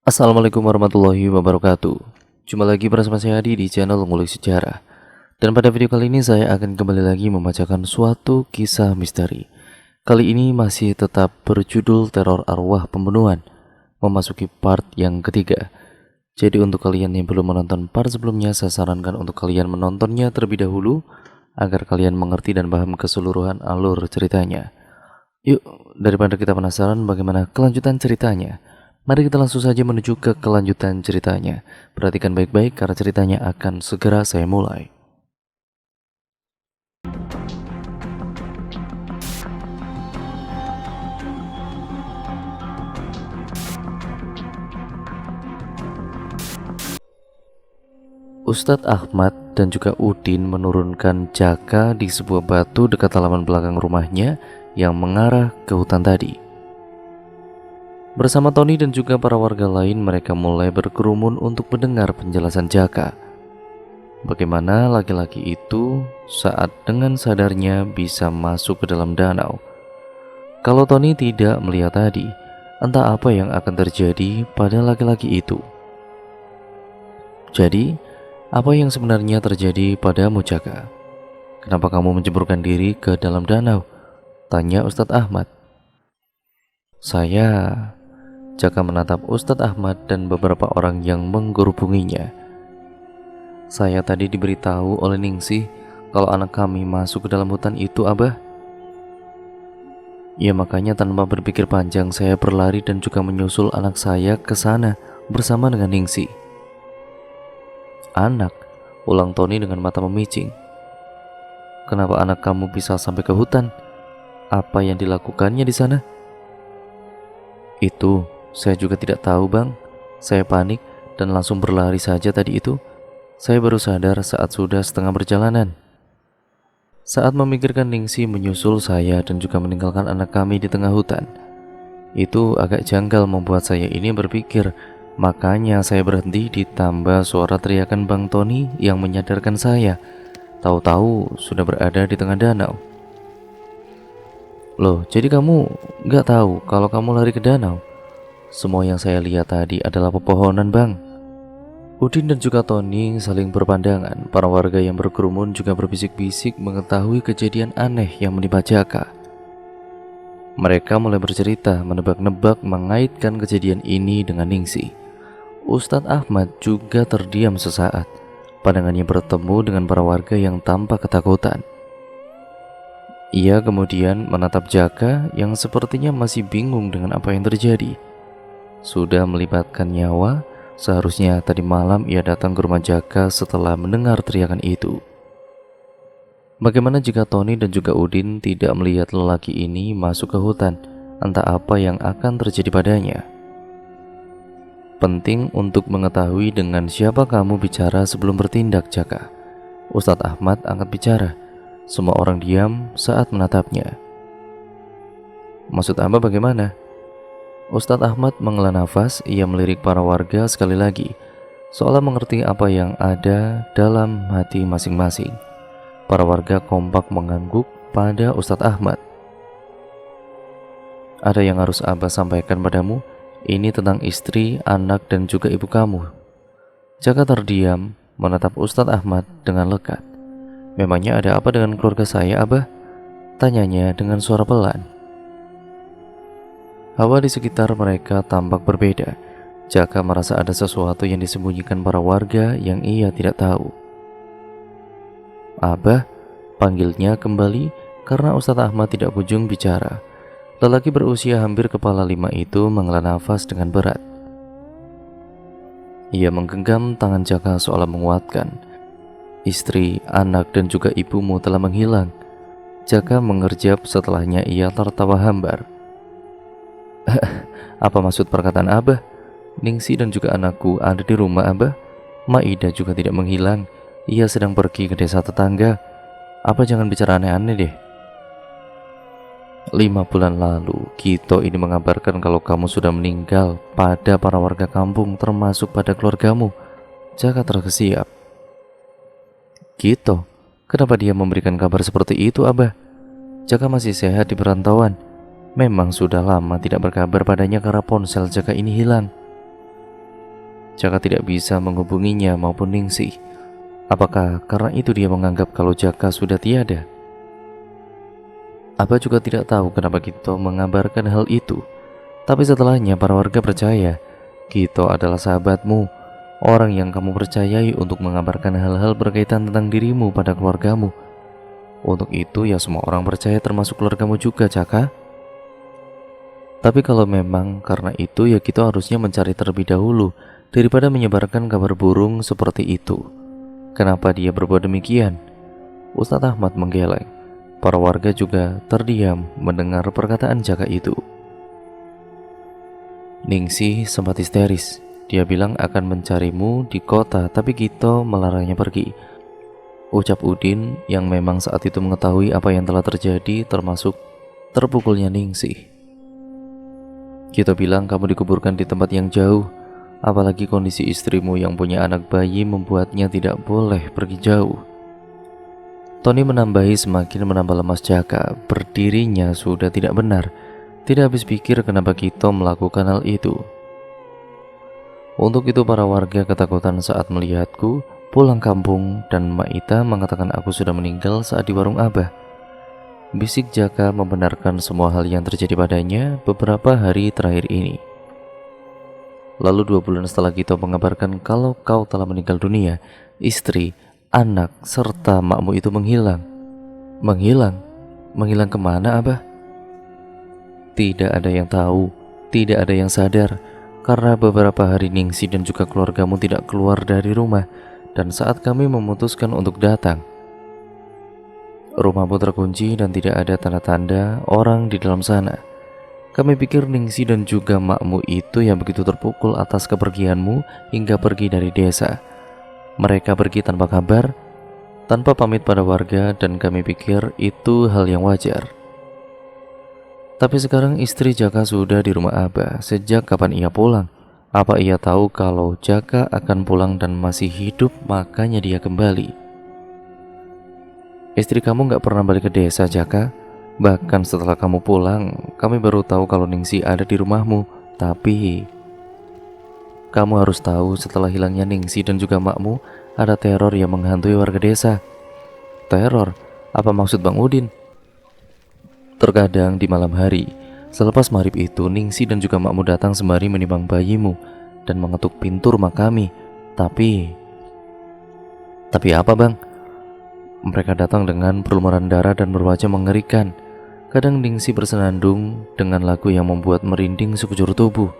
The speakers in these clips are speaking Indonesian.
Assalamualaikum warahmatullahi wabarakatuh. Jumpa lagi bersama saya Adi di channel Ngulik Sejarah. Dan pada video kali ini saya akan kembali lagi membacakan suatu kisah misteri. Kali ini masih tetap berjudul Teror Arwah Pembunuhan, memasuki part yang ketiga. Jadi untuk kalian yang belum menonton part sebelumnya, saya sarankan untuk kalian menontonnya terlebih dahulu agar kalian mengerti dan paham keseluruhan alur ceritanya. Yuk, daripada kita penasaran bagaimana kelanjutan ceritanya, mari kita langsung saja menuju ke kelanjutan ceritanya. Perhatikan baik-baik karena ceritanya akan segera saya mulai. Ustadz Ahmad dan juga Udin menurunkan Jaka di sebuah batu dekat halaman belakang rumahnya yang mengarah ke hutan tadi. Bersama Tony dan juga para warga lain, mereka mulai berkerumun untuk mendengar penjelasan Jaka. Bagaimana laki-laki itu saat dengan sadarnya bisa masuk ke dalam danau. Kalau Tony tidak melihat tadi, entah apa yang akan terjadi pada laki-laki itu. Jadi, apa yang sebenarnya terjadi padamu, Jaka? Kenapa kamu menjeburkan diri ke dalam danau? Tanya Ustadz Ahmad. Jaka menatap Ustadz Ahmad dan beberapa orang yang menggerubunginya. Saya tadi diberitahu oleh Ningsih kalau anak kami masuk ke dalam hutan itu, Abah. Ya, makanya tanpa berpikir panjang saya berlari dan juga menyusul anak saya ke sana bersama dengan Ningsih. Anak, ulang Tony dengan mata memicing. Kenapa anak kamu bisa sampai ke hutan? Apa yang dilakukannya di sana? Itu saya juga tidak tahu, Bang. Saya panik dan langsung berlari saja tadi itu. Saya baru sadar saat sudah setengah perjalanan. Saat memikirkan Ningsih menyusul saya dan juga meninggalkan anak kami di tengah hutan, itu agak janggal membuat saya ini berpikir. Makanya saya berhenti ditambah suara teriakan Bang Tony yang menyadarkan saya. Tahu-tahu sudah berada di tengah danau. Loh, jadi kamu gak tahu kalau kamu lari ke danau? Semua yang saya lihat tadi adalah pepohonan, Bang. Udin dan juga Tony saling berpandangan. Para warga yang berkerumun juga berbisik-bisik mengetahui kejadian aneh yang menimpa Jaka. Mereka mulai bercerita, menebak-nebak mengaitkan kejadian ini dengan Ningsih. Ustadz Ahmad juga terdiam sesaat. Pandangannya bertemu dengan para warga yang tampak ketakutan. Ia kemudian menatap Jaka yang sepertinya masih bingung dengan apa yang terjadi. Sudah melibatkan nyawa, seharusnya tadi malam ia datang ke rumah Jaka setelah mendengar teriakan itu. Bagaimana jika Tony dan juga Udin tidak melihat lelaki ini masuk ke hutan? Entah apa yang akan terjadi padanya. Penting untuk mengetahui dengan siapa kamu bicara sebelum bertindak, Jaka. Ustadz Ahmad angkat bicara. Semua orang diam saat menatapnya. Maksud Anda bagaimana? Ustadz Ahmad menghela nafas. Ia melirik para warga sekali lagi, seolah mengerti apa yang ada dalam hati masing-masing. Para warga kompak mengangguk pada Ustadz Ahmad. Ada yang harus Abah sampaikan padamu. Ini tentang istri, anak, dan juga ibu kamu. Jaka terdiam menatap Ustadz Ahmad dengan lekat. Memangnya ada apa dengan keluarga saya, Abah? Tanyanya dengan suara pelan. Hawa di sekitar mereka tampak berbeda. Jaka merasa ada sesuatu yang disembunyikan para warga yang ia tidak tahu. Abah, panggilnya kembali karena Ustadz Ahmad tidak kunjung bicara. Lelaki berusia hampir kepala 5 itu menghela nafas dengan berat. Ia menggenggam tangan Jaka seolah menguatkan. Istri, anak, dan juga ibumu telah menghilang. Jaka mengerjap, setelahnya ia tertawa hambar. Apa maksud perkataan Abah? Ningsih dan juga anakku ada di rumah, Abah. Maida juga tidak menghilang. Ia sedang pergi ke desa tetangga. Apa jangan bicara aneh-aneh deh. 5 bulan lalu, Kito ini mengabarkan kalau kamu sudah meninggal pada para warga kampung, termasuk pada keluargamu. Jaka terkesiap. Kito? Kenapa dia memberikan kabar seperti itu, Abah? Jaka masih sehat di perantauan. Memang sudah lama tidak berkabar padanya karena ponsel Jaka ini hilang. Jaka tidak bisa menghubunginya maupun Ningsih. Apakah karena itu dia menganggap kalau Jaka sudah tiada? Abah juga tidak tahu kenapa Gito mengabarkan hal itu. Tapi setelahnya para warga percaya Gito adalah sahabatmu, orang yang kamu percayai untuk mengabarkan hal-hal berkaitan tentang dirimu pada keluargamu. Untuk itu ya semua orang percaya termasuk keluargamu juga, Jaka. Tapi kalau memang karena itu ya Gito harusnya mencari terlebih dahulu daripada menyebarkan kabar burung seperti itu. Kenapa dia berbuat demikian? Ustadz Ahmad menggeleng. Para warga juga terdiam mendengar perkataan Jaka itu. Ningsih sempat histeris. Dia bilang akan mencarimu di kota, tapi Gito melarangnya pergi. Ucap Udin yang memang saat itu mengetahui apa yang telah terjadi, termasuk terpukulnya Ningsih. Gito bilang kamu dikuburkan di tempat yang jauh. Apalagi kondisi istrimu yang punya anak bayi membuatnya tidak boleh pergi jauh. Tony menambahi semakin menambah lemas Jaka. Berdirinya sudah tidak benar. Tidak habis pikir kenapa Gito melakukan hal itu. Untuk itu para warga ketakutan saat melihatku pulang kampung dan Mak Ita mengatakan aku sudah meninggal saat di warung Abah. Bisik Jaka membenarkan semua hal yang terjadi padanya beberapa hari terakhir ini. Lalu 2 bulan setelah Gito mengabarkan kalau kau telah meninggal dunia, istri, anak, serta makmu itu menghilang. Menghilang? Menghilang kemana, Abah? Tidak ada yang tahu, tidak ada yang sadar, karena beberapa hari Ningsih dan juga keluargamu tidak keluar dari rumah, dan saat kami memutuskan untuk datang, rumahmu terkunci dan tidak ada tanda-tanda orang di dalam sana. Kami pikir Ningsih dan juga makmu itu yang begitu terpukul atas kepergianmu hingga pergi dari desa. Mereka pergi tanpa kabar, tanpa pamit pada warga, dan kami pikir itu hal yang wajar. Tapi sekarang istri Jaka sudah di rumah Abah. Sejak kapan ia pulang? Apa ia tahu kalau Jaka akan pulang dan masih hidup, makanya dia kembali? Istri kamu gak pernah balik ke desa, Jaka. Bahkan setelah kamu pulang, kami baru tahu kalau Ningsih ada di rumahmu. Tapi kamu harus tahu setelah hilangnya Ningsih dan juga makmu, ada teror yang menghantui warga desa. Teror? Apa maksud Bang Udin? Terkadang di malam hari, selepas maghrib itu, Ningsih dan juga makmu datang sembari menimbang bayimu dan mengetuk pintu rumah kami. Tapi apa, Bang? Mereka datang dengan perlumuran darah dan berwajah mengerikan. Kadang Ningsih bersenandung dengan lagu yang membuat merinding sekujur tubuh.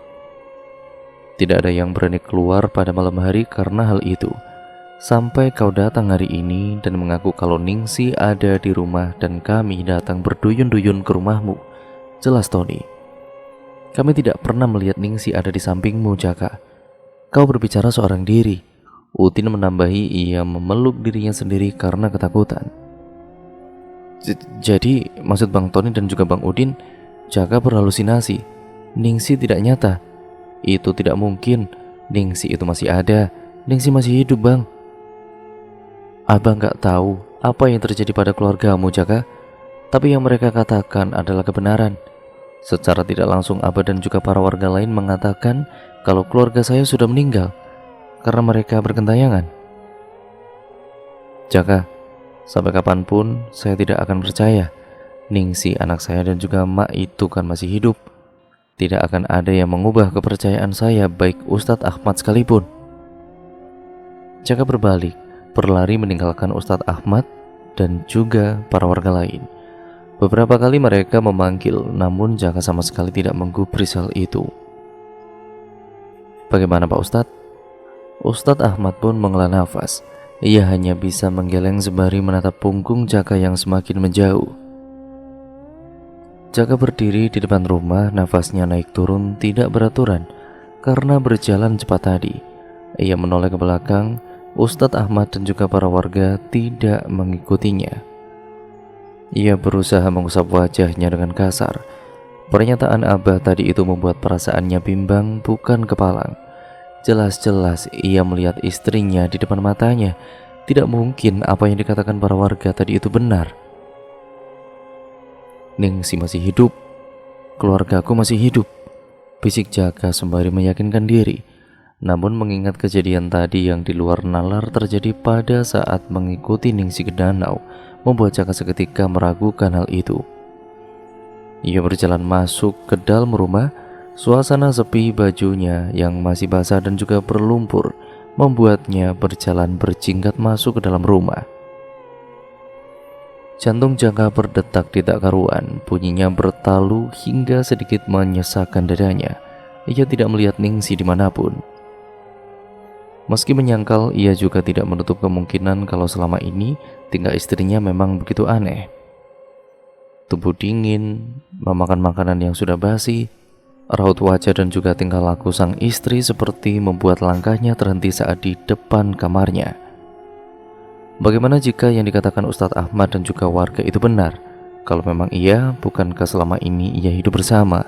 Tidak ada yang berani keluar pada malam hari karena hal itu. Sampai kau datang hari ini dan mengaku kalau Ningsih ada di rumah dan kami datang berduyun-duyun ke rumahmu. Jelas, Tony, kami tidak pernah melihat Ningsih ada di sampingmu, Jaka. Kau berbicara seorang diri. Udin menambahi, ia memeluk dirinya sendiri karena ketakutan. Jadi maksud Bang Tony dan juga Bang Udin, Jaka berhalusinasi. Ningsih tidak nyata. Itu tidak mungkin. Ningsih itu masih ada. Ningsih masih hidup, Bang. Abang gak tahu apa yang terjadi pada keluargamu, Jaka. Tapi yang mereka katakan adalah kebenaran. Secara tidak langsung Abah dan juga para warga lain mengatakan kalau keluarga saya sudah meninggal karena mereka bergentayangan. Jaka, sampai kapanpun saya tidak akan percaya Ningsih anak saya dan juga Mak itu kan masih hidup. Tidak akan ada yang mengubah kepercayaan saya, baik Ustadz Ahmad sekalipun. Jaka berbalik, berlari meninggalkan Ustadz Ahmad dan juga para warga lain. Beberapa kali mereka memanggil, namun Jaka sama sekali tidak menggubris hal itu. Bagaimana Pak Ustadz? Ustadz Ahmad pun menghela nafas. Ia hanya bisa menggeleng sembari menatap punggung Jaka yang semakin menjauh. Jaka berdiri di depan rumah, nafasnya naik turun tidak beraturan karena berjalan cepat tadi. Ia menoleh ke belakang. Ustadz Ahmad dan juga para warga tidak mengikutinya. Ia berusaha mengusap wajahnya dengan kasar. Pernyataan Abah tadi itu membuat perasaannya bimbang, bukan kepalang. Jelas-jelas ia melihat istrinya di depan matanya. Tidak mungkin apa yang dikatakan para warga tadi itu benar. Ningsih masih hidup. Keluargaku masih hidup, bisik Jaka sembari meyakinkan diri. Namun mengingat kejadian tadi yang di luar nalar terjadi pada saat mengikuti Ningsi ke danau, membuat Jaka seketika meragukan hal itu. Ia berjalan masuk ke dalam rumah. Suasana sepi, bajunya yang masih basah dan juga berlumpur membuatnya berjalan berjingkat masuk ke dalam rumah. Jantung Jaka berdetak tidak karuan, bunyinya bertalu hingga sedikit menyesakkan dadanya. Ia tidak melihat Ningsi dimanapun. Meski menyangkal, ia juga tidak menutup kemungkinan kalau selama ini tingkah istrinya memang begitu aneh. Tubuh dingin, memakan makanan yang sudah basi, raut wajah dan juga tingkah laku sang istri seperti membuat langkahnya terhenti saat di depan kamarnya. Bagaimana jika yang dikatakan Ustadz Ahmad dan juga warga itu benar? Kalau memang iya, bukankah selama ini ia hidup bersama?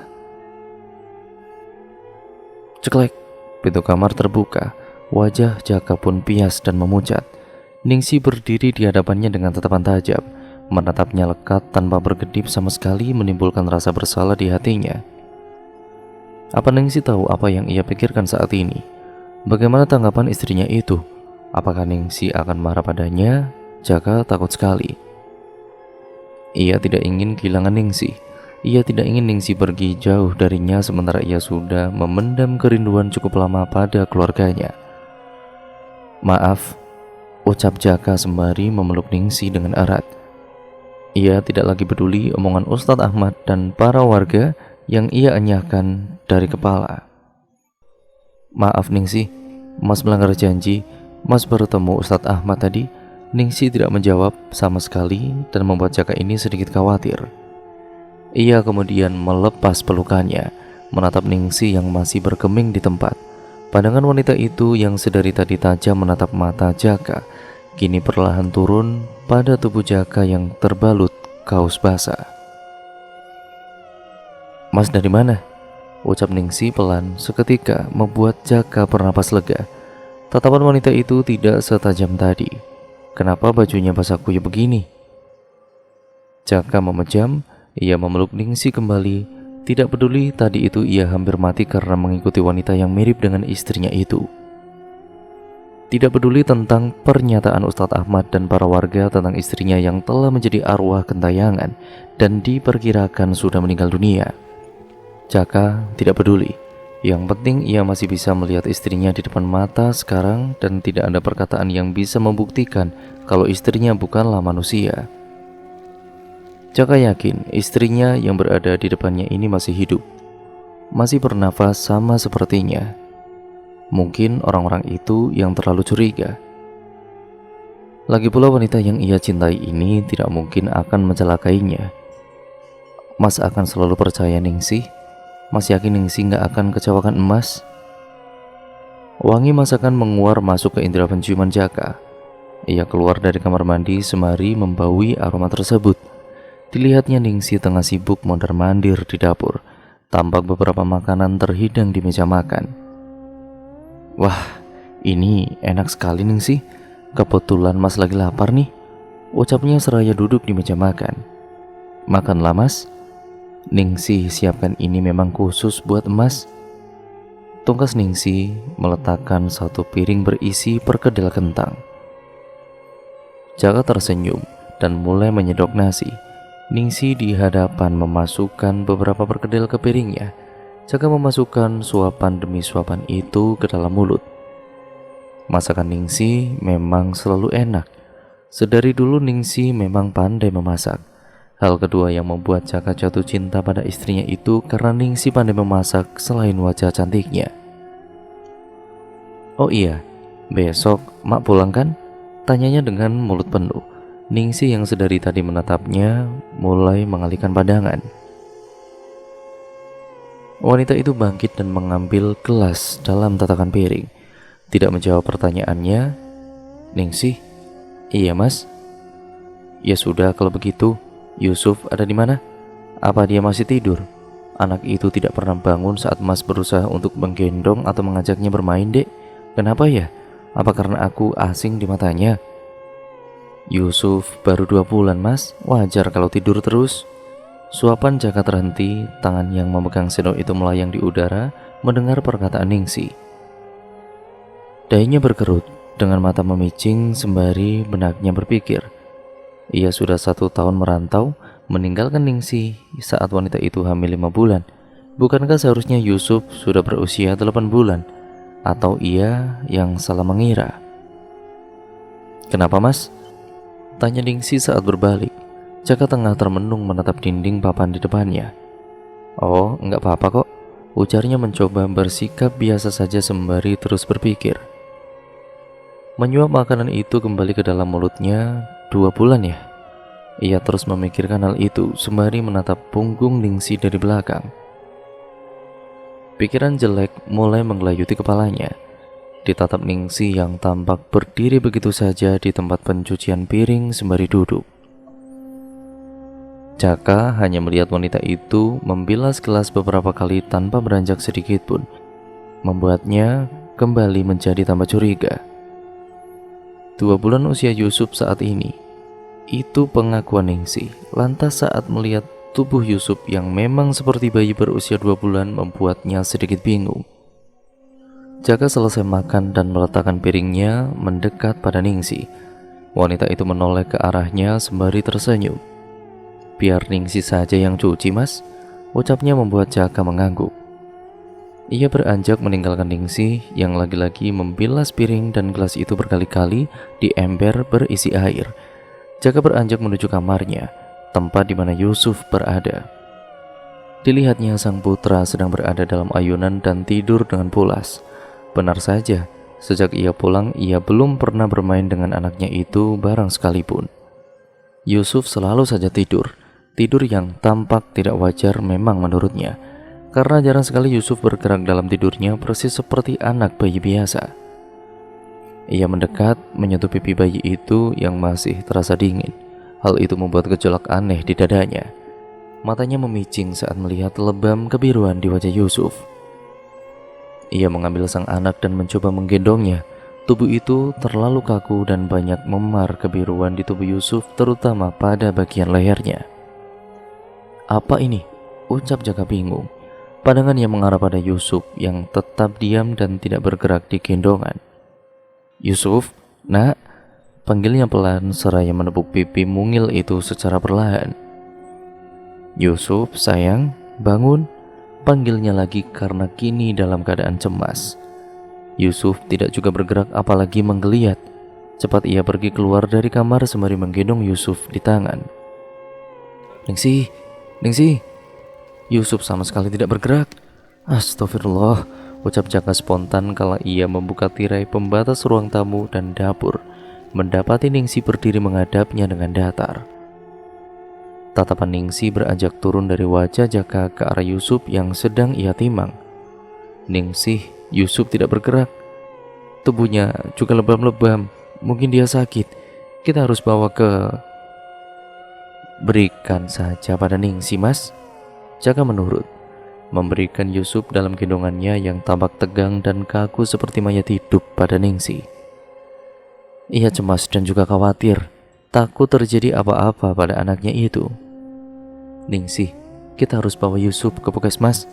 Ceklek, pintu kamar terbuka. Wajah Jaka pun pias dan memucat. Ningsi berdiri di hadapannya dengan tatapan tajam, menatapnya lekat tanpa berkedip sama sekali, menimbulkan rasa bersalah di hatinya. Apa Ningsi tahu apa yang ia pikirkan saat ini? Bagaimana tanggapan istrinya itu? Apakah Ningsi akan marah padanya? Jaka takut sekali. Ia tidak ingin kehilangan Ningsi. Ia tidak ingin Ningsi pergi jauh darinya, sementara ia sudah memendam kerinduan cukup lama pada keluarganya. Maaf, ucap Jaka sembari memeluk Ningsi dengan erat. Ia tidak lagi peduli omongan Ustadz Ahmad dan para warga yang ia enyahkan dari kepala. Maaf Ningsi, Mas melanggar janji. Mas bertemu Ustadz Ahmad tadi. Ningsi tidak menjawab sama sekali dan membuat Jaka ini sedikit khawatir. Ia kemudian melepas pelukannya, menatap Ningsi yang masih berkeming di tempat. Pandangan wanita itu yang sedari tadi tajam menatap mata Jaka, kini perlahan turun pada tubuh Jaka yang terbalut kaos basah. Mas dari mana? Ucap Ningsi pelan, seketika membuat Jaka bernapas lega. Tatapan wanita itu tidak setajam tadi. Kenapa bajunya basah kuyup begini? Jaka memejam, ia memeluk Ningsi kembali. Tidak peduli tadi itu ia hampir mati karena mengikuti wanita yang mirip dengan istrinya itu. Tidak peduli tentang pernyataan Ustadz Ahmad dan para warga tentang istrinya yang telah menjadi arwah gentayangan dan diperkirakan sudah meninggal dunia. Jaka tidak peduli. Yang penting ia masih bisa melihat istrinya di depan mata sekarang dan tidak ada perkataan yang bisa membuktikan kalau istrinya bukanlah manusia. Jaka yakin istrinya yang berada di depannya ini masih hidup, masih bernafas sama sepertinya. Mungkin orang-orang itu yang terlalu curiga. Lagi pula wanita yang ia cintai ini tidak mungkin akan mencelakainya. Mas akan selalu percaya Ningsi? Mas yakin Ningsi gak akan kecewakan emas? Wangi masakan menguar masuk ke indera penciuman Jaka. Ia keluar dari kamar mandi sembari membaui aroma tersebut. Dilihatnya Ningsi tengah sibuk mondar-mandir di dapur. Tampak beberapa makanan terhidang di meja makan. Wah, ini enak sekali Ningsi. Kebetulan Mas lagi lapar nih, ucapnya seraya duduk di meja makan. Makanlah Mas. Ningsi siapkan ini memang khusus buat Emas. Tungkas Ningsi meletakkan satu piring berisi perkedel kentang. Jaka tersenyum dan mulai menyedok nasi. Ningsi di hadapan memasukkan beberapa perkedel ke piringnya. Jaka memasukkan suapan demi suapan itu ke dalam mulut. Masakan Ningsi memang selalu enak. Sedari dulu Ningsi memang pandai memasak. Hal kedua yang membuat Jaka jatuh cinta pada istrinya itu karena Ningsi pandai memasak selain wajah cantiknya. Oh iya, besok Mak pulang kan? Tanyanya dengan mulut penuh. Ningsi yang sedari tadi menatapnya mulai mengalihkan pandangan. Wanita itu bangkit dan mengambil gelas dalam tatakan piring. Tidak menjawab pertanyaannya. Ningsi, iya Mas. Ya sudah kalau begitu. Yusuf ada di mana? Apa dia masih tidur? Anak itu tidak pernah bangun saat Mas berusaha untuk menggendong atau mengajaknya bermain, Dek. Kenapa ya? Apa karena aku asing di matanya? Yusuf baru 2 bulan Mas, wajar kalau tidur terus. Suapan Jaka terhenti, tangan yang memegang sendok itu melayang di udara mendengar perkataan Ningsi. Dahinya berkerut, dengan mata memicing sembari benaknya berpikir. Ia sudah 1 tahun merantau, meninggalkan Ningsih saat wanita itu hamil 5 bulan. Bukankah seharusnya Yusuf sudah berusia 8 bulan? Atau ia yang salah mengira? "Kenapa, Mas?" tanya Ningsih saat berbalik. Jaka tengah termenung menatap dinding papan di depannya. "Oh, enggak apa-apa kok," ujarnya mencoba bersikap biasa saja sembari terus berpikir. Menyuap makanan itu kembali ke dalam mulutnya. 2 bulan ya? Ia terus memikirkan hal itu sembari menatap punggung Ningsih dari belakang. Pikiran jelek mulai menggelayuti kepalanya. Ditatap Ningsih yang tampak berdiri begitu saja di tempat pencucian piring sembari duduk. Jaka hanya melihat wanita itu membilas gelas beberapa kali tanpa beranjak sedikit pun, membuatnya kembali menjadi tambah curiga. 2 bulan usia Yusuf saat ini. Itu pengakuan Ningsih. Lantas saat melihat tubuh Yusuf yang memang seperti bayi berusia 2 bulan membuatnya sedikit bingung. Jaka selesai makan dan meletakkan piringnya mendekat pada Ningsih. Wanita itu menoleh ke arahnya sembari tersenyum. "Biar Ningsih saja yang cuci, Mas," ucapnya membuat Jaka mengangguk. Ia beranjak meninggalkan Ningsih yang lagi-lagi membilas piring dan gelas itu berkali-kali di ember berisi air. Jaka beranjak menuju kamarnya, tempat di mana Yusuf berada. Dilihatnya sang putra sedang berada dalam ayunan dan tidur dengan pulas. Benar saja, sejak ia pulang ia belum pernah bermain dengan anaknya itu barang sekalipun. Yusuf selalu saja tidur yang tampak tidak wajar memang menurutnya. Karena jarang sekali Yusuf bergerak dalam tidurnya persis seperti anak bayi biasa. Ia mendekat menyentuh pipi bayi itu yang masih terasa dingin. Hal itu membuat gejolak aneh di dadanya. Matanya memicing saat melihat lebam kebiruan di wajah Yusuf. Ia mengambil sang anak dan mencoba menggendongnya. Tubuh itu terlalu kaku dan banyak memar kebiruan di tubuh Yusuf, terutama pada bagian lehernya. "Apa ini?" ucap Jaka bingung. Pandangannya mengarah pada Yusuf yang tetap diam dan tidak bergerak di gendongan. "Yusuf, nak," panggilnya pelan seraya menepuk pipi mungil itu secara perlahan. "Yusuf, sayang, bangun," panggilnya lagi karena kini dalam keadaan cemas. Yusuf tidak juga bergerak apalagi menggeliat. Cepat ia pergi keluar dari kamar sembari menggendong Yusuf di tangan. "Ningsih, Ningsih." Yusuf sama sekali tidak bergerak. "Astagfirullah," ucap Jaka spontan kala ia membuka tirai pembatas ruang tamu dan dapur, mendapati Ningsih berdiri menghadapnya dengan datar. Tatapan Ningsih beranjak turun dari wajah Jaka ke arah Yusuf yang sedang ia timang. "Ningsih, Yusuf tidak bergerak. Tubuhnya juga lebam-lebam. Mungkin dia sakit. Kita harus bawa ke..." "Berikan saja pada Ningsih, Mas." Jaka menurut, memberikan Yusuf dalam gendongannya yang tampak tegang dan kaku seperti mayat hidup pada Ningsih. Ia cemas dan juga khawatir, takut terjadi apa-apa pada anaknya itu. "Ningsih, kita harus bawa Yusuf ke puskesmas."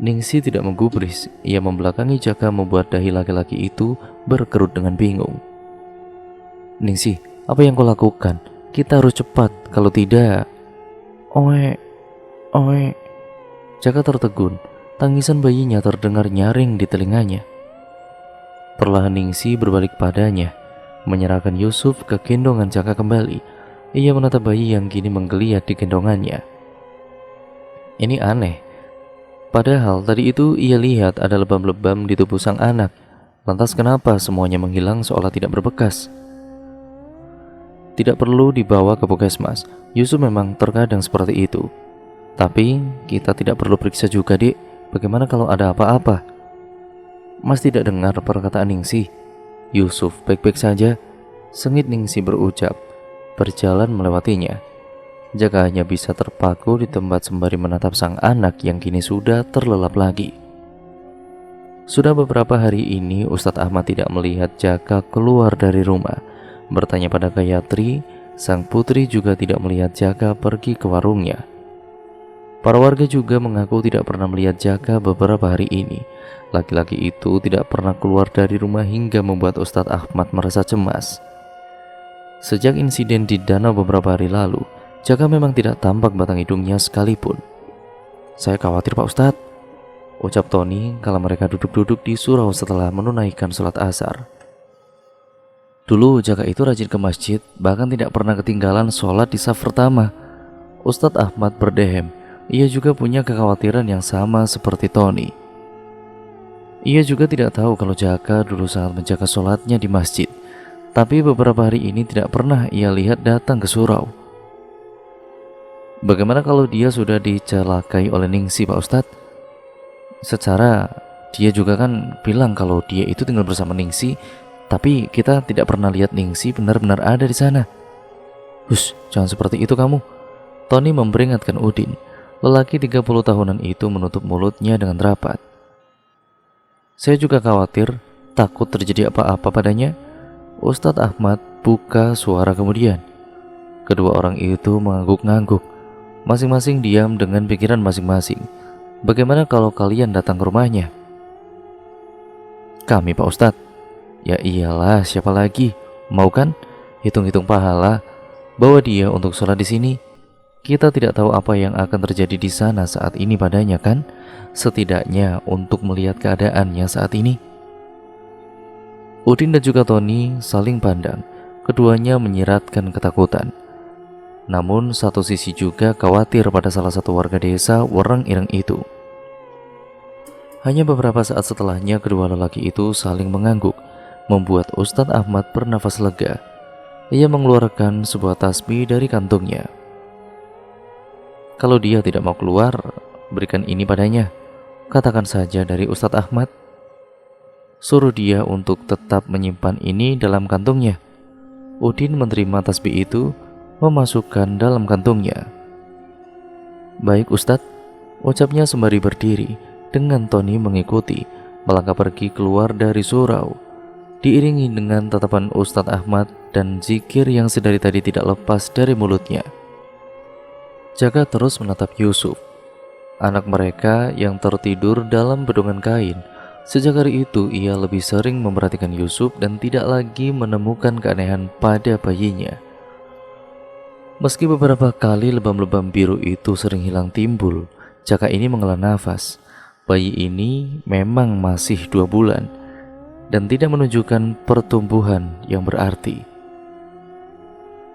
Ningsih tidak menggubris. Ia membelakangi Jaka membuat dahi laki-laki itu berkerut dengan bingung. "Ningsih, apa yang kau lakukan? Kita harus cepat, kalau tidak..." "Oe, oe." Jaka tertegun. Tangisan bayinya terdengar nyaring di telinganya. Perlahan Ningsih berbalik padanya, menyerahkan Yusuf ke gendongan Jaka kembali. Ia menatap bayi yang kini menggeliat di gendongannya. Ini aneh. Padahal tadi itu ia lihat ada lebam-lebam di tubuh sang anak. Lantas kenapa semuanya menghilang seolah tidak berbekas? Tidak perlu dibawa ke puskesmas. Yusuf memang terkadang seperti itu. Tapi kita tidak perlu periksa juga, Dik. Bagaimana kalau ada apa-apa? Mas tidak dengar perkataan Ningsih? Yusuf baik-baik saja, sengit Ningsih berucap, berjalan melewatinya. Jaka hanya bisa terpaku di tempat sembari menatap sang anak yang kini sudah terlelap lagi. Sudah beberapa hari ini Ustadz Ahmad tidak melihat Jaka keluar dari rumah. Bertanya pada Gayatri, sang putri juga tidak melihat Jaka pergi ke warungnya. Para warga juga mengaku tidak pernah melihat Jaka beberapa hari ini. Laki-laki itu tidak pernah keluar dari rumah hingga membuat Ustadz Ahmad merasa cemas. Sejak insiden di danau beberapa hari lalu, Jaka memang tidak tampak batang hidungnya sekalipun. "Saya khawatir Pak Ustadz," ucap Tony kala mereka duduk-duduk di surau setelah menunaikan sholat asar. Dulu Jaka itu rajin ke masjid, bahkan tidak pernah ketinggalan sholat di saf pertama. Ustadz Ahmad berdehem, ia juga punya kekhawatiran yang sama seperti Tony. Ia juga tidak tahu kalau Jaka dulu sangat menjaga sholatnya di masjid, tapi beberapa hari ini tidak pernah ia lihat datang ke surau. Bagaimana kalau dia sudah dicelakai oleh Ningsi Pak Ustadz? Secara dia juga kan bilang kalau dia itu tinggal bersama Ningsi, tapi kita tidak pernah lihat Ningsi benar-benar ada di sana. "Hush, jangan seperti itu kamu," Tony memperingatkan Udin. Lelaki 30 tahunan itu menutup mulutnya dengan rapat. "Saya juga khawatir, takut terjadi apa-apa padanya," Ustadz Ahmad buka suara kemudian. Kedua orang itu mengangguk-ngangguk, masing-masing diam dengan pikiran masing-masing. "Bagaimana kalau kalian datang ke rumahnya?" "Kami Pak Ustadz." "Ya iyalah, siapa lagi? Mau kan? Hitung-hitung pahala, bawa dia untuk sholat di sini. Kita tidak tahu apa yang akan terjadi di sana saat ini padanya kan? Setidaknya untuk melihat keadaannya saat ini." Udin dan juga Tony saling pandang. Keduanya menyiratkan ketakutan. Namun satu sisi juga khawatir pada salah satu warga desa Wereng-Ireng itu. Hanya beberapa saat setelahnya kedua lelaki itu saling mengangguk, membuat Ustadz Ahmad bernafas lega. Ia mengeluarkan sebuah tasbih dari kantungnya. "Kalau dia tidak mau keluar, berikan ini padanya. Katakan saja dari Ustadz Ahmad. Suruh dia untuk tetap menyimpan ini dalam kantungnya." Udin menerima tasbih itu, memasukkan dalam kantungnya. "Baik Ustadz," ucapnya sembari berdiri, dengan Tony mengikuti, melangkah pergi keluar dari surau. Diiringi dengan tatapan Ustadz Ahmad dan zikir yang sedari tadi tidak lepas dari mulutnya. Jaka terus menatap Yusuf, anak mereka yang tertidur dalam bedongan kain. Sejak hari itu ia lebih sering memperhatikan Yusuf dan tidak lagi menemukan keanehan pada bayinya. Meski beberapa kali lebam-lebam biru itu sering hilang timbul, Jaka ini menghela nafas. Bayi ini memang masih 2 bulan dan tidak menunjukkan pertumbuhan yang berarti.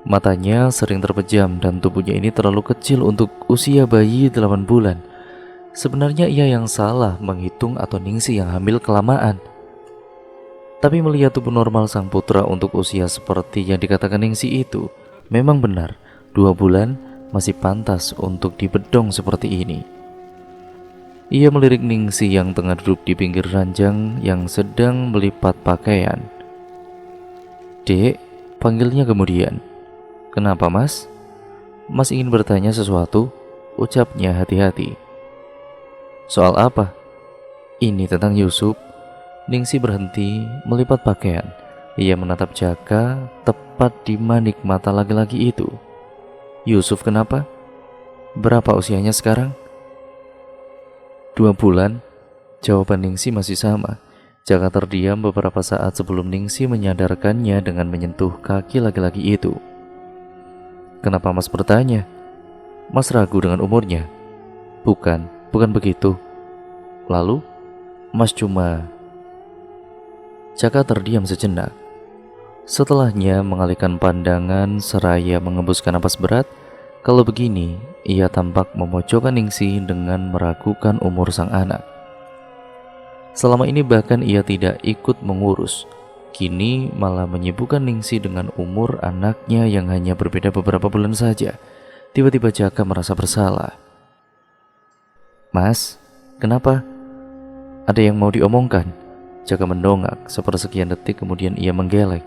Matanya sering terpejam dan tubuhnya ini terlalu kecil untuk usia bayi 8 bulan. Sebenarnya ia yang salah menghitung atau Ningsi yang hamil kelamaan. Tapi melihat tubuh normal sang putra untuk usia seperti yang dikatakan Ningsi itu, memang benar 2 bulan masih pantas untuk dibedong seperti ini. Ia melirik Ningsi yang tengah duduk di pinggir ranjang yang sedang melipat pakaian. "Dek," panggilnya kemudian. "Kenapa Mas? Mas ingin bertanya sesuatu?" ucapnya hati-hati. "Soal apa?" "Ini tentang Yusuf." Ningsi berhenti melipat pakaian. Ia menatap Jaka tepat di manik mata laki-laki itu. "Yusuf kenapa? Berapa usianya sekarang?" 2 bulan, jawaban Ningsi masih sama. Jaka terdiam beberapa saat sebelum Ningsi menyadarkannya dengan menyentuh kaki laki-laki itu. "Kenapa Mas bertanya? Mas ragu dengan umurnya?" Bukan begitu." "Lalu, Mas cuma..." Jaka terdiam sejenak. Setelahnya mengalihkan pandangan seraya mengembuskan napas berat. Kalau begini, ia tampak memojokkan Ningsi dengan meragukan umur sang anak. Selama ini bahkan ia tidak ikut mengurus. Kini malah menyibukkan Ningsi dengan umur anaknya yang hanya berbeda beberapa bulan saja. Tiba-tiba Jaka merasa bersalah. "Mas, kenapa? Ada yang mau diomongkan?" Jaka mendongak sepersekian detik kemudian ia menggeleng.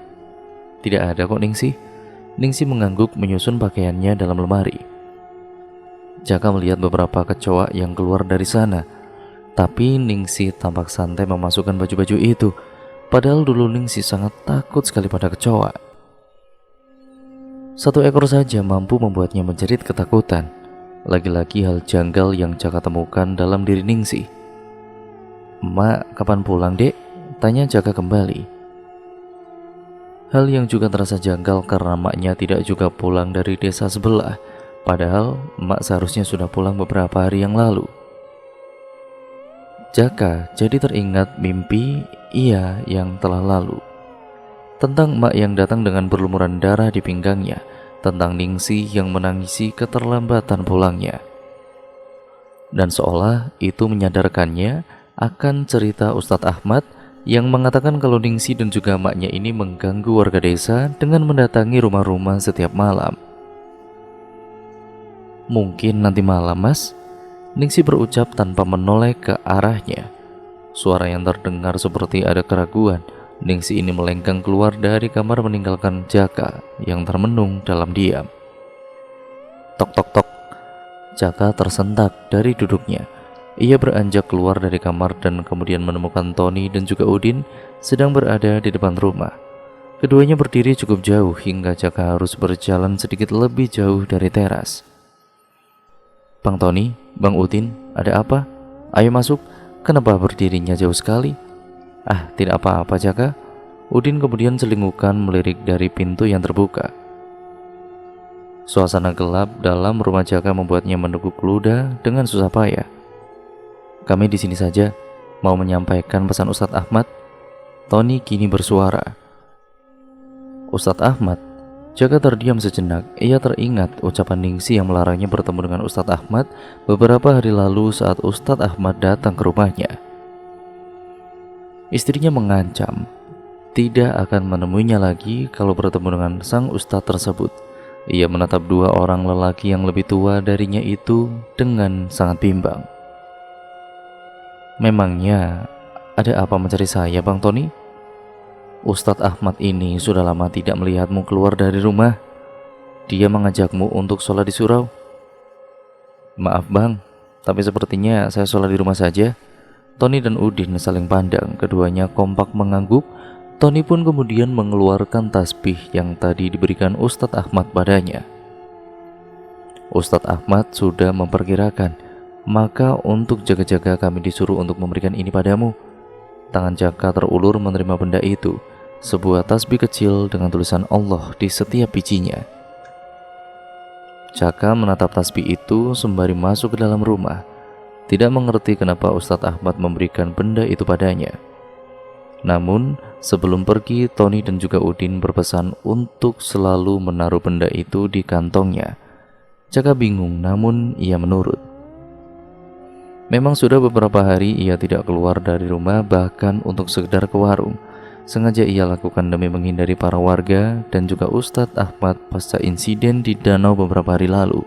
"Tidak ada kok Ningsi." Ningsi mengangguk menyusun pakaiannya dalam lemari. Jaka melihat beberapa kecoa yang keluar dari sana. Tapi Ningsi tampak santai memasukkan baju-baju itu. Padahal dulu Ningsi sangat takut sekali pada kecoa. 1 ekor saja mampu membuatnya menjerit ketakutan. Lagi-lagi hal janggal yang Jaka temukan dalam diri Ningsih. "Emak, kapan pulang, Dek?" tanya Jaka kembali. Hal yang juga terasa janggal karena emaknya tidak juga pulang dari desa sebelah, padahal emak seharusnya sudah pulang beberapa hari yang lalu. Jaka jadi teringat mimpi ia yang telah lalu, tentang emak yang datang dengan berlumuran darah di pinggangnya, tentang Ningsih yang menangisi keterlambatan pulangnya. Dan seolah itu menyadarkannya akan cerita Ustadz Ahmad yang mengatakan kalau Ningsih dan juga emaknya ini mengganggu warga desa dengan mendatangi rumah-rumah setiap malam. "Mungkin nanti malam, Mas," Ningsih berucap tanpa menoleh ke arahnya. Suara yang terdengar seperti ada keraguan. Ningsih ini melenggang keluar dari kamar meninggalkan Jaka yang termenung dalam diam. Tok tok tok. Jaka tersentak dari duduknya. Ia beranjak keluar dari kamar dan kemudian menemukan Tony dan juga Udin sedang berada di depan rumah. Keduanya berdiri cukup jauh hingga Jaka harus berjalan sedikit lebih jauh dari teras. "Bang Tony, Bang Udin, ada apa? Ayo masuk. Kenapa berdirinya jauh sekali?" "Ah, tidak apa-apa, Jaka." Udin kemudian selingukan melirik dari pintu yang terbuka. Suasana gelap dalam rumah Jaka membuatnya meneguk ludah dengan susah payah. "Kami di sini saja, mau menyampaikan pesan Ustadz Ahmad." Tony kini bersuara. "Ustadz Ahmad?" Jaka terdiam sejenak. Ia teringat ucapan Ningsih yang melarangnya bertemu dengan Ustadz Ahmad beberapa hari lalu saat Ustadz Ahmad datang ke rumahnya. Istrinya mengancam tidak akan menemuinya lagi kalau bertemu dengan sang ustadz tersebut. Ia menatap dua orang lelaki yang lebih tua darinya itu dengan sangat bimbang. "Memangnya ada apa mencari saya, Bang Tony?" "Ustadz Ahmad ini sudah lama tidak melihatmu keluar dari rumah. Dia mengajakmu untuk sholat di surau." "Maaf Bang, tapi sepertinya saya sholat di rumah saja." Tony dan Udin saling pandang, keduanya kompak mengangguk. Tony pun kemudian mengeluarkan tasbih yang tadi diberikan Ustadz Ahmad padanya. "Ustadz Ahmad sudah memperkirakan, maka untuk jaga-jaga kami disuruh untuk memberikan ini padamu." Tangan Jaka terulur menerima benda itu, sebuah tasbih kecil dengan tulisan Allah di setiap bijinya. Jaka menatap tasbih itu sembari masuk ke dalam rumah. Tidak mengerti kenapa Ustadz Ahmad memberikan benda itu padanya. Namun sebelum pergi, Tony dan juga Udin berpesan untuk selalu menaruh benda itu di kantongnya. Jaka bingung, namun ia menurut. Memang sudah beberapa hari ia tidak keluar dari rumah, bahkan untuk sekedar ke warung. Sengaja ia lakukan demi menghindari para warga dan juga Ustadz Ahmad pasca insiden di danau beberapa hari lalu.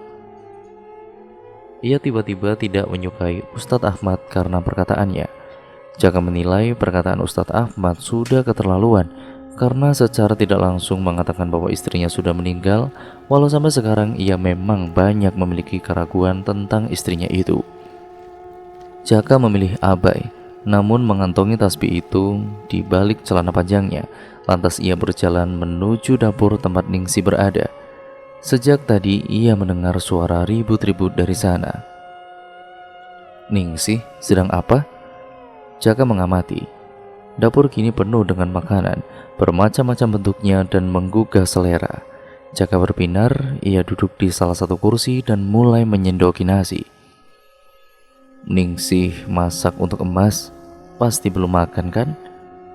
Ia tiba-tiba tidak menyukai Ustadz Ahmad karena perkataannya. Jaka menilai perkataan Ustadz Ahmad sudah keterlaluan karena secara tidak langsung mengatakan bahwa istrinya sudah meninggal, walau sampai sekarang ia memang banyak memiliki keraguan tentang istrinya itu. Jaka memilih abai, namun mengantongi tasbih itu di balik celana panjangnya. Lantas ia berjalan menuju dapur tempat Ningsih berada. Sejak tadi ia mendengar suara ribut-ribut dari sana. "Ningsih, sedang apa?" Jaka mengamati. Dapur kini penuh dengan makanan, bermacam-macam bentuknya dan menggugah selera. Jaka berpinar, ia duduk di salah satu kursi dan mulai menyendoki nasi. "Ningsih masak untuk Emas, pasti belum makan kan?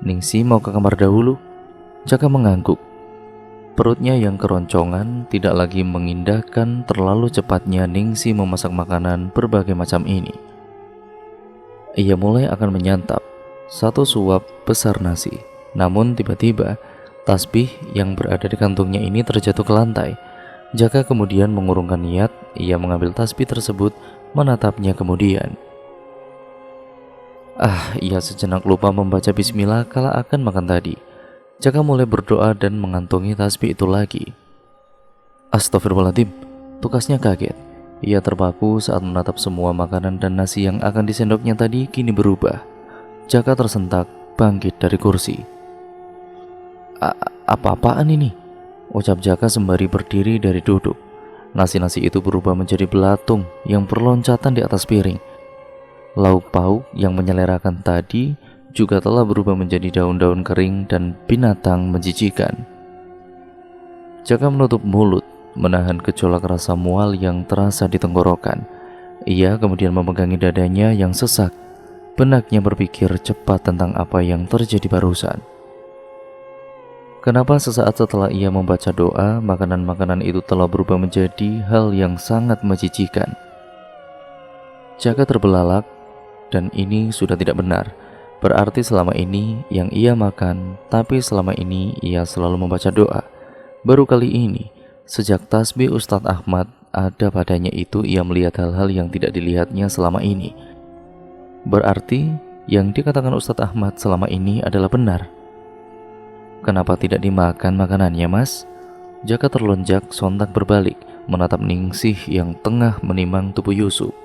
Ningsih mau ke kamar dahulu." Jaka mengangguk. Perutnya yang keroncongan tidak lagi mengindahkan terlalu cepatnya Ningsih memasak makanan berbagai macam ini. Ia mulai akan menyantap satu suap besar nasi. Namun tiba-tiba tasbih yang berada di kantongnya ini terjatuh ke lantai. Jaka kemudian mengurungkan niat. Ia mengambil tasbih tersebut, menatapnya kemudian. Ia sejenak lupa membaca bismillah kala akan makan tadi. Jaka mulai berdoa dan mengantongi tasbih itu lagi. Astagfirullahaladzim, tukasnya kaget. Ia terpaku saat menatap semua makanan dan nasi yang akan disendoknya tadi kini berubah. Jaka tersentak bangkit dari kursi. Apa-apaan ini? Ucap Jaka sembari berdiri dari duduk. Nasi-nasi itu berubah menjadi belatung yang berloncatan di atas piring. Lauk pauk yang menyelerakan tadi juga telah berubah menjadi daun-daun kering dan binatang menjijikan. Jaka menutup mulut, menahan gejolak rasa mual yang terasa di tenggorokan. Ia kemudian memegangi dadanya yang sesak. Benaknya berpikir cepat tentang apa yang terjadi barusan. Kenapa sesaat setelah ia membaca doa, makanan-makanan itu telah berubah menjadi hal yang sangat menjijikan. Jaka terbelalak, dan ini sudah tidak benar. Berarti selama ini yang ia makan, tapi selama ini ia selalu membaca doa. Baru kali ini, sejak tasbih Ustadz Ahmad ada padanya itu, ia melihat hal-hal yang tidak dilihatnya selama ini. Berarti yang dikatakan Ustadz Ahmad selama ini adalah benar. Kenapa tidak dimakan makanannya, Mas? Jaka terlonjak sontak berbalik, menatap Ningsih yang tengah menimang tubuh Yusuf.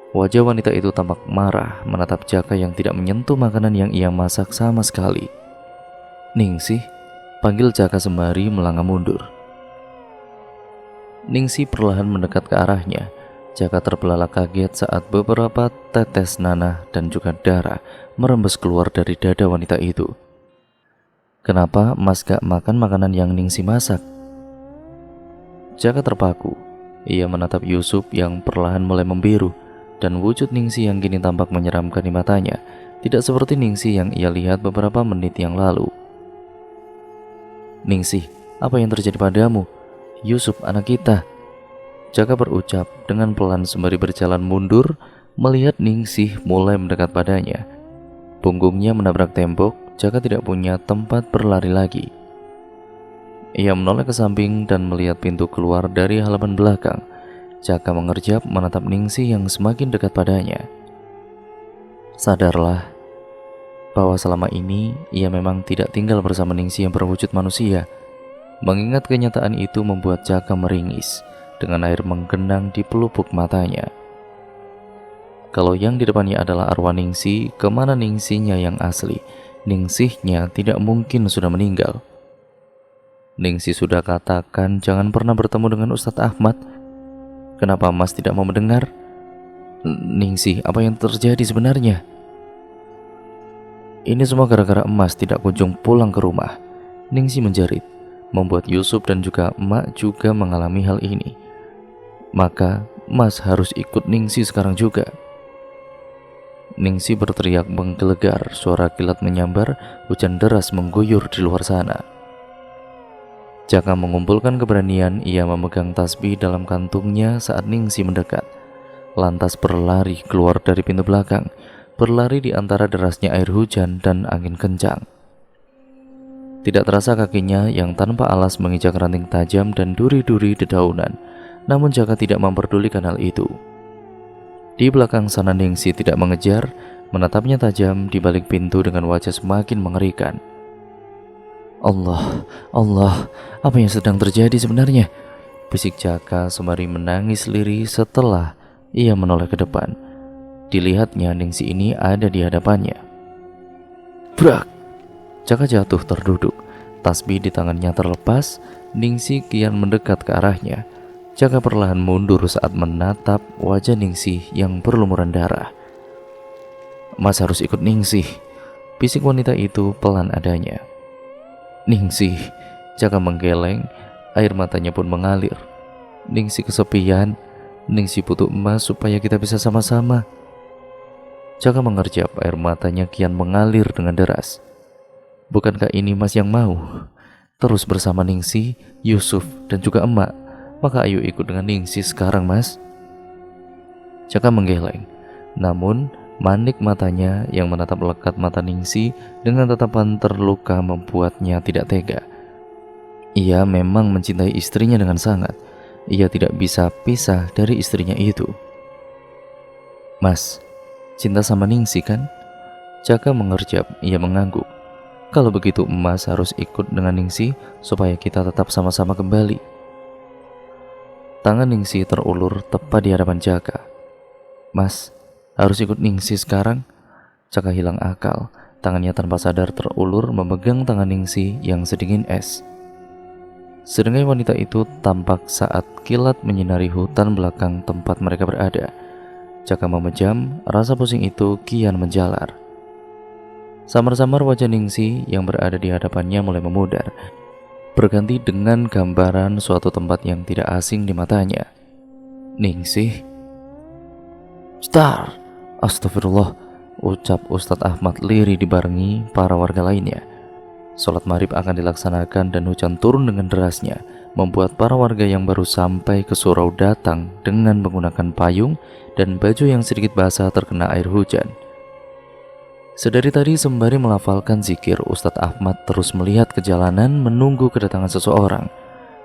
Wajah wanita itu tampak marah menatap Jaka yang tidak menyentuh makanan yang ia masak sama sekali. Ningsih, panggil Jaka sembari melangkah mundur. Ningsih perlahan mendekat ke arahnya. Jaka terbelalak kaget saat beberapa tetes nanah dan juga darah merembes keluar dari dada wanita itu. Kenapa Mas gak makan makanan yang Ningsih masak? Jaka terpaku. Ia menatap Yusuf yang perlahan mulai membiru, dan wujud Ningsih yang kini tampak menyeramkan di matanya, tidak seperti Ningsih yang ia lihat beberapa menit yang lalu. Ningsih, apa yang terjadi padamu? Yusuf, anak kita. Jaka berucap dengan pelan sembari berjalan mundur, melihat Ningsih mulai mendekat padanya. Punggungnya menabrak tembok. Jaka tidak punya tempat berlari lagi. Ia menoleh ke samping dan melihat pintu keluar dari halaman belakang. Jaka mengerjap menatap Ningsih yang semakin dekat padanya. Sadarlah bahwa selama ini ia memang tidak tinggal bersama Ningsih yang berwujud manusia. Mengingat kenyataan itu membuat Jaka meringis dengan air menggenang di pelupuk matanya. Kalau yang di depannya adalah arwah Ningsih, kemana Ningsihnya yang asli? Ningsihnya tidak mungkin sudah meninggal. Ningsih sudah katakan jangan pernah bertemu dengan Ustadz Ahmad. Kenapa Mas tidak mau mendengar? Ningsih, apa yang terjadi sebenarnya? Ini semua gara-gara Emas tidak kunjung pulang ke rumah. Ningsih menjerit, membuat Yusuf dan juga Emak juga mengalami hal ini. Maka Mas harus ikut Ningsih sekarang juga. Ningsih berteriak menggelegar, suara kilat menyambar, hujan deras mengguyur di luar sana. Jaka mengumpulkan keberanian, ia memegang tasbih dalam kantungnya saat Ningsih mendekat. Lantas berlari keluar dari pintu belakang, berlari di antara derasnya air hujan dan angin kencang. Tidak terasa kakinya yang tanpa alas menginjak ranting tajam dan duri-duri dedaunan, namun Jaka tidak memperdulikan hal itu. Di belakang sana Ningsih tidak mengejar, menatapnya tajam di balik pintu dengan wajah semakin mengerikan. Allah, apa yang sedang terjadi sebenarnya? Bisik Jaka sembari menangis lirih setelah ia menoleh ke depan. Dilihatnya Ningsih ini ada di hadapannya. Brak! Jaka jatuh terduduk. Tasbih di tangannya terlepas. Ningsih kian mendekat ke arahnya. Jaka perlahan mundur saat menatap wajah Ningsih yang berlumuran darah. Mas harus ikut Ningsih, bisik wanita itu pelan adanya. Ningsih, Jaka menggeleng, air matanya pun mengalir. Ningsih kesepian, Ningsih butuh Emas supaya kita bisa sama-sama. Jaka mengerjap, air matanya kian mengalir dengan deras. Bukankah ini Mas yang mau? Terus bersama Ningsih, Yusuf, dan juga Emak. Maka ayo ikut dengan Ningsih sekarang, Mas. Jaka menggeleng, namun manik matanya yang menatap lekat mata Ningsih dengan tatapan terluka membuatnya tidak tega. Ia memang mencintai istrinya dengan sangat. Ia tidak bisa pisah dari istrinya itu. Mas, cinta sama Ningsih kan? Jaka mengerjap, ia mengangguk. Kalau begitu Emas harus ikut dengan Ningsih supaya kita tetap sama-sama kembali. Tangan Ningsih terulur tepat di hadapan Jaka. Mas, harus ikut Ningsih sekarang? Jaka hilang akal. Tangannya tanpa sadar terulur memegang tangan Ningsih yang sedingin es. Sedangkan wanita itu tampak saat kilat menyinari hutan belakang tempat mereka berada. Jaka memejam, rasa pusing itu kian menjalar. Samar-samar wajah Ningsih yang berada di hadapannya mulai memudar, berganti dengan gambaran suatu tempat yang tidak asing di matanya. Ningsih? Star! Astagfirullah, ucap Ustadz Ahmad lirih dibarengi para warga lainnya. Sholat maghrib akan dilaksanakan dan hujan turun dengan derasnya, membuat para warga yang baru sampai ke surau datang dengan menggunakan payung dan baju yang sedikit basah terkena air hujan. Sedari tadi sembari melafalkan zikir, Ustadz Ahmad terus melihat ke jalanan menunggu kedatangan seseorang.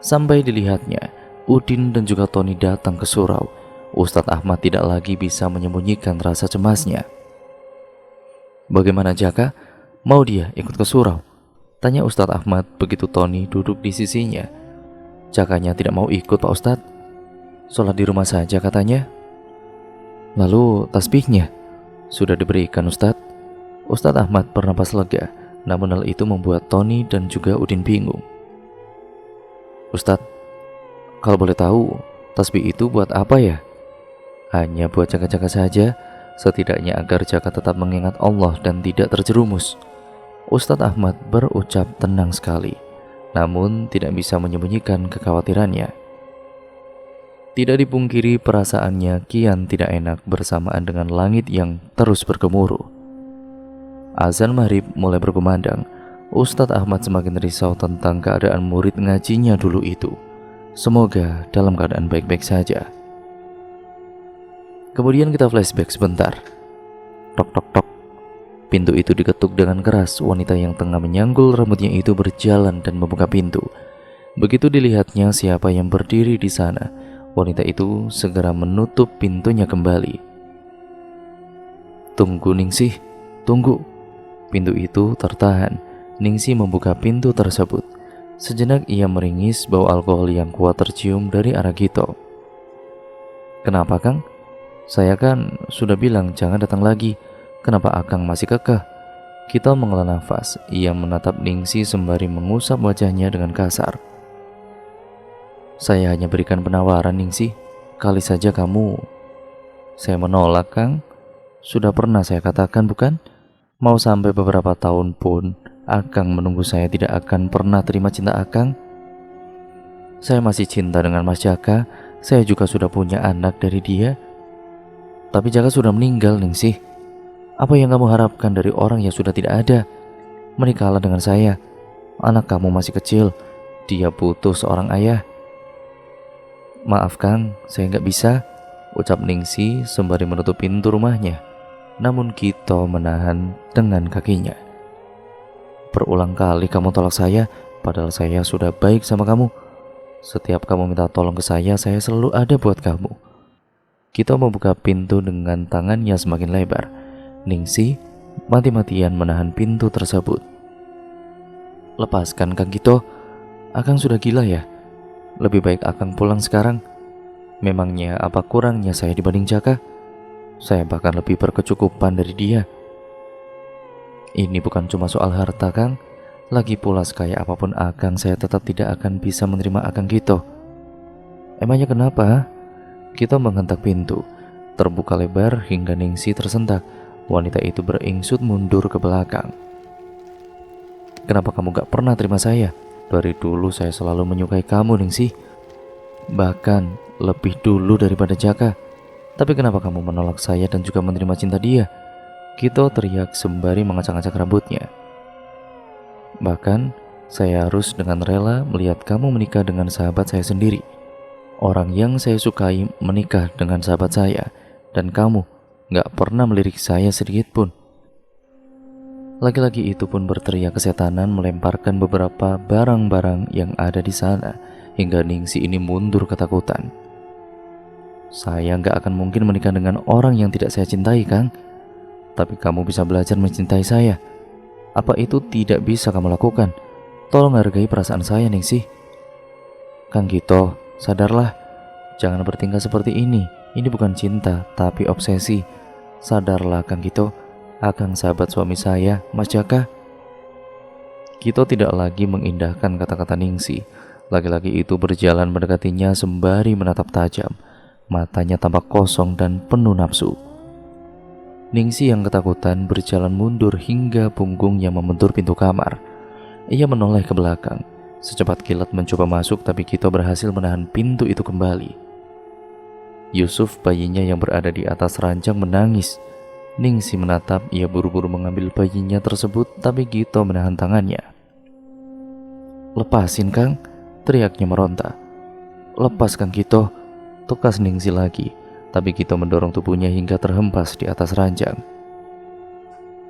Sampai dilihatnya, Udin dan juga Tony datang ke surau. Ustadz Ahmad tidak lagi bisa menyembunyikan rasa cemasnya. Bagaimana Jaka? Mau dia ikut ke surau? Tanya Ustadz Ahmad begitu Tony duduk di sisinya. Jakanya tidak mau ikut Pak Ustadz. Sholat di rumah saja katanya. Lalu tasbihnya? Sudah diberikan Ustadz. Ustadz Ahmad bernapas lega, namun hal itu membuat Tony dan juga Udin bingung. Ustadz, kalau boleh tahu, tasbih itu buat apa ya? Hanya buat jaga-jaga saja, setidaknya agar Jaka tetap mengingat Allah dan tidak terjerumus. Ustadz Ahmad berucap tenang sekali, namun tidak bisa menyembunyikan kekhawatirannya. Tidak dipungkiri perasaannya kian tidak enak bersamaan dengan langit yang terus bergemuruh. Azan maghrib mulai berkumandang. Ustadz Ahmad semakin risau tentang keadaan murid ngajinya dulu itu. Semoga dalam keadaan baik-baik saja. Kemudian kita flashback sebentar. Tok tok tok. Pintu itu diketuk dengan keras. Wanita yang tengah menyanggul rambutnya itu berjalan dan membuka pintu. Begitu dilihatnya siapa yang berdiri di sana, wanita itu segera menutup pintunya kembali. Tunggu Ningsih, tunggu. Pintu itu tertahan. Ningsih membuka pintu tersebut. Sejenak ia meringis bau alkohol yang kuat tercium dari arah Gito. Kenapa Kang? Saya kan sudah bilang jangan datang lagi. Kenapa Akang masih kekeh? Gito menghela nafas. Ia menatap Ningsih sembari mengusap wajahnya dengan kasar. Saya hanya berikan penawaran Ningsih. Kali saja kamu. Saya menolak Kang. Sudah pernah saya katakan bukan? Mau sampai beberapa tahun pun Akang menunggu saya tidak akan pernah terima cinta Akang. Saya masih cinta dengan Mas Jaka. Saya juga sudah punya anak dari dia. Tapi Jaka sudah meninggal Ningsih. Apa yang kamu harapkan dari orang yang sudah tidak ada? Menikahlah dengan saya. Anak kamu masih kecil. Dia butuh seorang ayah. Maaf Kang, saya nggak bisa, ucap Ningsih sembari menutup pintu rumahnya. Namun Gito menahan dengan kakinya. Berulang kali kamu tolak saya, padahal saya sudah baik sama kamu. Setiap kamu minta tolong ke saya selalu ada buat kamu. Gito membuka pintu dengan tangannya semakin lebar. Ningsih mati-matian menahan pintu tersebut. Lepaskan Kang Gito, Akang sudah gila ya? Lebih baik Akang pulang sekarang. Memangnya apa kurangnya saya dibanding Jaka? Saya bahkan lebih berkecukupan dari dia. Ini bukan cuma soal harta Kang. Lagi pula sekaya apapun Akang, saya tetap tidak akan bisa menerima Akang Gito. Emangnya kenapa? Gito menghentak pintu. Terbuka lebar hingga Ningsih tersentak. Wanita itu beringsut mundur ke belakang. Kenapa kamu gak pernah terima saya? Dari dulu saya selalu menyukai kamu Ningsih. Bahkan lebih dulu daripada Jaka. Tapi kenapa kamu menolak saya dan juga menerima cinta dia? Gito teriak sembari mengacak-acak rambutnya. Bahkan saya harus dengan rela melihat kamu menikah dengan sahabat saya sendiri. Orang yang saya sukai menikah dengan sahabat saya. Dan kamu gak pernah melirik saya sedikit pun. Laki-laki itu pun berteriak kesetanan melemparkan beberapa barang-barang yang ada di sana. Hingga Ningsih ini mundur ketakutan. Saya gak akan mungkin menikah dengan orang yang tidak saya cintai Kang. Tapi kamu bisa belajar mencintai saya. Apa itu tidak bisa kamu lakukan? Tolong hargai perasaan saya Ningsih. Kang Gito, sadarlah. Jangan bertingkah seperti ini. Ini bukan cinta, tapi obsesi. Sadarlah Kang Gito. Akang sahabat suami saya, Mas Jaka. Gito tidak lagi mengindahkan kata-kata Ningsih. Laki-laki itu berjalan mendekatinya sembari menatap tajam. Matanya tampak kosong dan penuh nafsu. Ningsi yang ketakutan berjalan mundur hingga punggungnya membentur pintu kamar. Ia menoleh ke belakang. Secepat kilat mencoba masuk, tapi Kito berhasil menahan pintu itu kembali. Yusuf, bayinya yang berada di atas ranjang, menangis. Ningsi menatap, ia buru-buru mengambil bayinya tersebut, tapi Kito menahan tangannya. "Lepasin, Kang," teriaknya meronta. "Lepaskan Kito," tukas Ningsi lagi, tapi Kito mendorong tubuhnya hingga terhempas di atas ranjang.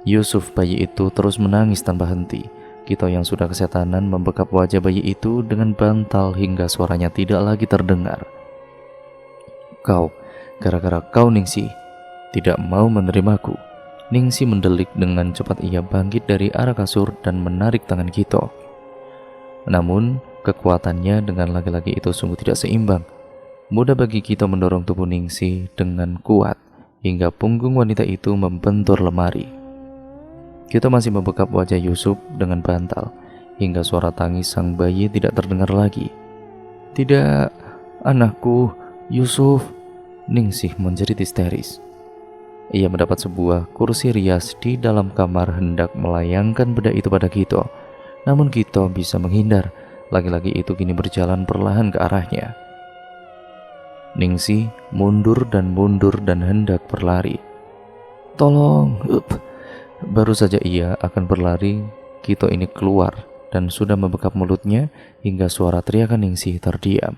Yusuf, bayi itu, terus menangis tanpa henti. Kito yang sudah kesetanan membekap wajah bayi itu dengan bantal hingga suaranya tidak lagi terdengar. Gara-gara kau Ningsi, tidak mau menerimaku." Ningsi mendelik. Dengan cepat ia bangkit dari arah kasur dan menarik tangan Kito. Namun, kekuatannya dengan laki-laki itu sungguh tidak seimbang. Mudah bagi Kito mendorong tubuh Ningsi dengan kuat hingga punggung wanita itu membentur lemari. Kito masih membekap wajah Yusuf dengan bantal hingga suara tangis sang bayi tidak terdengar lagi. "Tidak, anakku, Yusuf!" Ningsih menjerit histeris. Ia mendapat sebuah kursi rias di dalam kamar hendak melayangkan benda itu pada Kito. Namun Kito bisa menghindar. Laki-laki itu kini berjalan perlahan ke arahnya. Ningsih mundur dan hendak berlari. "Tolong!" Baru saja ia akan berlari, Kito ini keluar dan sudah membekap mulutnya hingga suara teriakan Ningsih terdiam.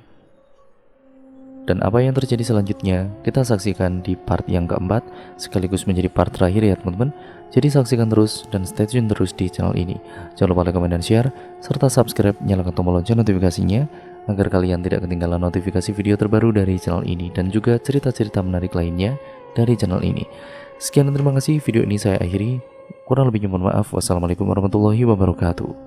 Dan apa yang terjadi selanjutnya kita saksikan di part yang keempat, sekaligus menjadi part terakhir ya teman-teman. Jadi saksikan terus dan stay tune terus di channel ini. Jangan lupa like, comment, dan share, serta subscribe, nyalakan tombol lonceng notifikasinya agar kalian tidak ketinggalan notifikasi video terbaru dari channel ini dan juga cerita-cerita menarik lainnya dari channel ini. Sekian dan terima kasih, video ini saya akhiri. Kurang lebihnya mohon maaf. Wassalamualaikum warahmatullahi wabarakatuh.